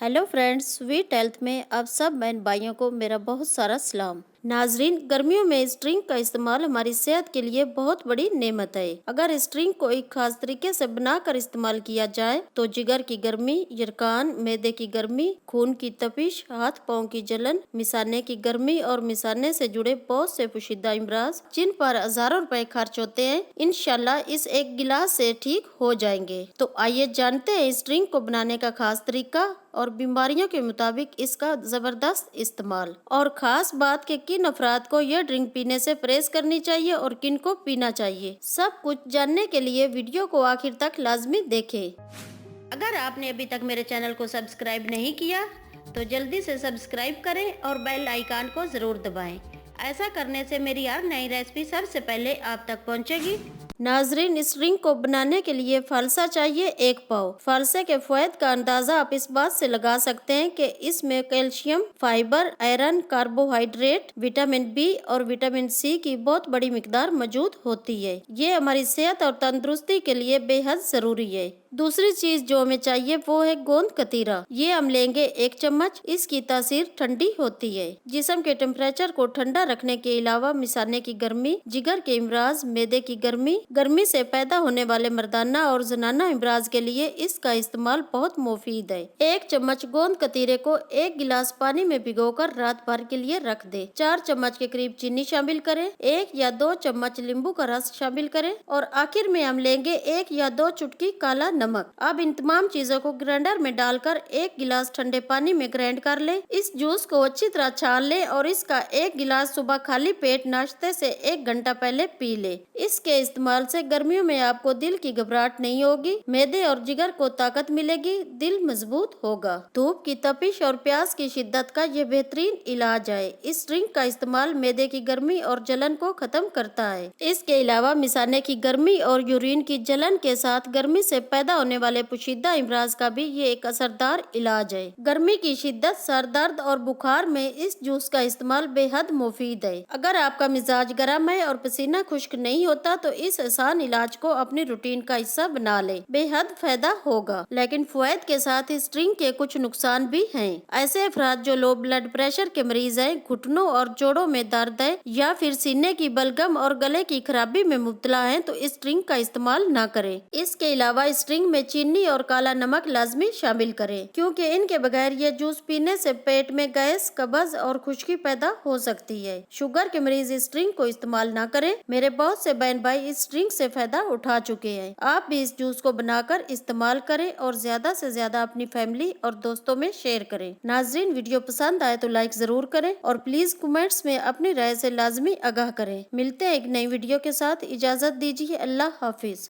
Hello friends, sweet health में आप सब बहन भाइयों को मेरा बहुत सारा सलाम। नाजरीन, गर्मियों में इस ड्रिंक का इस्तेमाल हमारी सेहत के लिए बहुत बड़ी नेमत है। अगर इस ड्रिंक को एक खास तरीके से बनाकर इस्तेमाल किया जाए तो जिगर की गर्मी, यरकान, मैदे की गर्मी, खून की तपिश, हाथ पाँव की जलन, मिसाने की गर्मी और मिसाने से जुड़े बहुत से पोशीदा इमराज जिन पर हजारों रुपए खर्च होते हैं, इंशाल्लाह इस एक गिलास से ठीक हो जाएंगे। तो आइए जानते हैं इस ड्रिंक को बनाने का खास तरीका और बीमारियों के मुताबिक इसका जबरदस्त इस्तेमाल। और खास बात कि किन अफराद को यह ड्रिंक पीने से परहेज करनी चाहिए और किन को पीना चाहिए। सब कुछ जानने के लिए वीडियो को आखिर तक लाजमी देखें। अगर आपने अभी तक मेरे चैनल को सब्सक्राइब नहीं किया तो जल्दी से सब्सक्राइब करें और बेल आइकन को जरूर दबाएं। ऐसा करने से मेरी हर नई रेसिपी सबसे पहले आप तक पहुंचेगी। नाजरीन, इस ड्रिंक को बनाने के लिए फालसा चाहिए 1 पाव। फालसे के फवायद का अंदाजा आप इस बात से लगा सकते हैं कि इसमें calcium, fibre, iron, carbohydrate, vitamin B और विटामिन सी की बहुत बड़ी मिकदार मौजूद होती है। ये हमारी सेहत और तंदुरुस्ती के लिए बेहद जरूरी है। दूसरी चीज जो हमें चाहिए वो है गोंद कतीरा। ये हम लेंगे 1 चम्मच। इसकी तासीर ठंडी होती है। जिस्म के टेम्परेचर को ठंडा रखने के अलावा मिसाने की गर्मी, जिगर के इमराज, मैदे की गर्मी से पैदा होने वाले मर्दाना और जनाना इमराज के लिए इसका इस्तेमाल बहुत मुफीद है। 1 चम्मच गोंद कतीरे को 1 गिलास पानी में भिगोकर रात भर के लिए रख दे। 4 चम्मच के करीब चीनी शामिल करें। 1 या 2 चम्मच नींबू का रस शामिल करें और आखिर में हम लेंगे 1 या 2 चुटकी काला नमक। अब इन तमाम चीजों को ग्राइंडर में डालकर 1 गिलास ठंडे पानी में ग्राइंड कर ले। इस जूस को अच्छी तरह छान ले और इसका 1 गिलास सुबह खाली पेट नाश्ते से 1 घंटा पहले पी ले। इसके इस्तेमाल से गर्मियों में आपको दिल की घबराहट नहीं होगी, मैदे और जिगर को ताकत मिलेगी, दिल मजबूत होगा। धूप की तपिश और प्यास की शिद्दत का ये बेहतरीन इलाज है। इस ड्रिंक का इस्तेमाल मैदे की गर्मी और जलन को खत्म करता है। इसके अलावा मिसाने की गर्मी और यूरिन की जलन के साथ गर्मी से पैदा होने वाले पोशीदा इमराज का भी ये एक असरदार इलाज है। गर्मी की शिद्दत, सर दर्द और बुखार में इस जूस का इस्तेमाल बेहद मुफीद है। अगर आपका मिजाज गर्म है और पसीना खुश्क नहीं होता तो इस आसान इलाज को अपनी रूटीन का हिस्सा बना ले, बेहद फायदा होगा। लेकिन फवायद के साथ इस ड्रिंक के कुछ नुकसान भी हैं। ऐसे अफराद जो लो ब्लड प्रेशर के मरीज हैं, घुटनों और जोड़ों में दर्द है या फिर सीने की बलगम और गले की खराबी में मुब्तला हैं तो इस ड्रिंक का इस्तेमाल न करें। इसके अलावा इस ड्रिंक में चीनी और काला नमक लाजमी शामिल करें, क्योंकि इनके बगैर ये जूस पीने से पेट में गैस, कब्ज और खुश्की पैदा हो सकती है। शुगर के मरीज इस ड्रिंक को इस्तेमाल ना करें। मेरे बहुत से बहन भाई इस ड्रिंक से फायदा उठा चुके हैं। आप भी इस जूस को बनाकर इस्तेमाल करें और ज्यादा से ज्यादा अपनी फैमिली और दोस्तों में शेयर करें। नाजरीन, वीडियो पसंद आए तो लाइक जरूर करें और प्लीज कमेंट्स में अपनी राय से लाजमी आगाह करें। मिलते हैं एक नई वीडियो के साथ। इजाजत दीजिए। अल्लाह हाफिज।